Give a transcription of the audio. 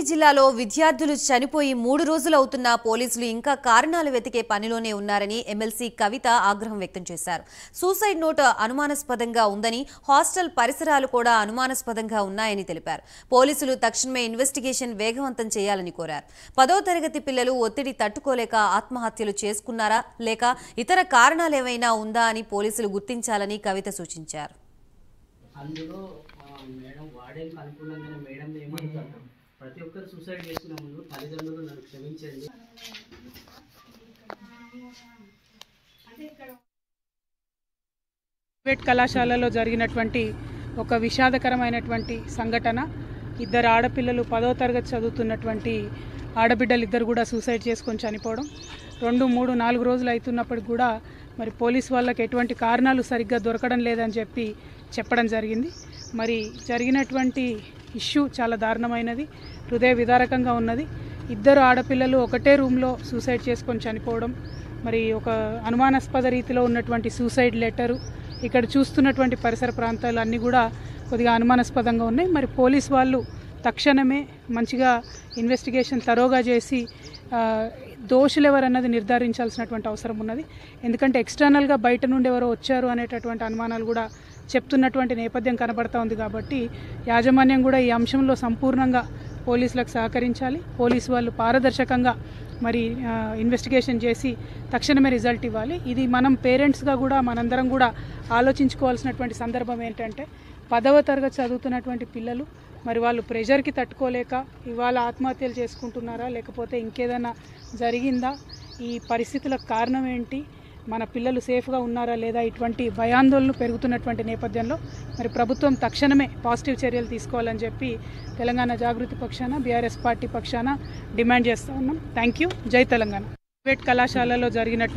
జిల్లాలో విద్యార్థులు చనిపోయి 3 రోజులు అవుతున్నా పోలీసులు ఇంకా కారణాలు వెతికే పనిలోనే ఉన్నారని ఎమ్మెల్సీ కవిత ఆగ్రహం వ్యక్తం చేశారు. సూసైడ్ నోట్ అనుమానాస్పదంగా ఉందని, హాస్టల్ పరిసరాలు కూడా అనుమానాస్పదంగా ఉన్నాయని తెలిపారు. పోలీసులు తక్షణమే ఇన్వెస్టిగేషన్ వేగవంతం చేయాలని కోరారు. 10వ తరగతి పిల్లలు ఒత్తిడి తట్టుకోలేక ఆత్మహత్యలు చేసుకున్నారా లేక ఇతర కారణాలేమైనా ఉందా అని పోలీసులు గుర్తించాలని కవిత సూచించారు. ప్రతి ఒక్కరు సూసైడ్ చేసుకునే ముందు తల్లిదండ్రులు నన్ను క్షమించండి. ప్రైవేట్ కళాశాలలో జరిగినటువంటి ఒక విషాదకరమైనటువంటి సంఘటన. ఇద్దరు ఆడపిల్లలు 10వ తరగతి చదువుతున్నటువంటి ఆడబిడ్డలు ఇద్దరు కూడా సూసైడ్ చేసుకొని చనిపోవడం 2, 3, 4 రోజులు అవుతున్నప్పటికి కూడా మరి పోలీసు వాళ్ళకి ఎటువంటి కారణాలు సరిగ్గా దొరకడం లేదని చెప్పడం జరిగింది. మరి జరిగినటువంటి ఇష్యూ చాలా దారుణమైనది, హృదయ విదారకంగా ఉన్నది. ఇద్దరు ఆడపిల్లలు ఒకటే రూమ్లో సూసైడ్ చేసుకొని చనిపోవడం, మరి ఒక అనుమానాస్పద రీతిలో ఉన్నటువంటి సూసైడ్ లెటరు, ఇక్కడ చూస్తున్నటువంటి పరిసర ప్రాంతాలు అన్నీ కూడా కొద్దిగా అనుమానాస్పదంగా ఉన్నాయి. మరి పోలీస్ వాళ్ళు తక్షణమే మంచిగా ఇన్వెస్టిగేషన్ తరోగా చేసి దోషులు ఎవరన్నది నిర్ధారించాల్సినటువంటి అవసరం ఉన్నది. ఎందుకంటే ఎక్స్టర్నల్గా బయట నుండి ఎవరో వచ్చారు అనేటటువంటి అనుమానాలు కూడా చెప్తున్నటువంటి నేపథ్యం కనబడతా ఉంది. కాబట్టి యాజమాన్యం కూడా ఈ అంశంలో సంపూర్ణంగా పోలీసులకు సహకరించాలి. పోలీసు వాళ్ళు పారదర్శకంగా మరి ఇన్వెస్టిగేషన్ చేసి తక్షణమే రిజల్ట్ ఇవ్వాలి. ఇది మనం పేరెంట్స్గా కూడా మనందరం కూడా ఆలోచించుకోవాల్సినటువంటి సందర్భం ఏంటంటే 10వ తరగతి చదువుతున్నటువంటి పిల్లలు మరి వాళ్ళు ప్రెషర్కి తట్టుకోలేక ఇవాళ ఆత్మహత్యలు చేసుకుంటున్నారా లేకపోతే ఇంకేదైనా జరిగిందా, ఈ పరిస్థితులకు కారణం ఏంటి, మన పిల్లలు సేఫ్గా ఉన్నారా లేదా, ఇటువంటి భయాందోళనలు పెరుగుతున్నటువంటి నేపథ్యంలో మరి ప్రభుత్వం తక్షణమే పాజిటివ్ చర్యలు తీసుకోవాలని చెప్పి తెలంగాణ జాగృతి పక్షాన బీఆర్ఎస్ పార్టీ పక్షాన డిమాండ్ చేస్తూ ఉన్నాం. Thank you. జై తెలంగాణ. ప్రైవేట్ కళాశాలలో జరిగినటువంటి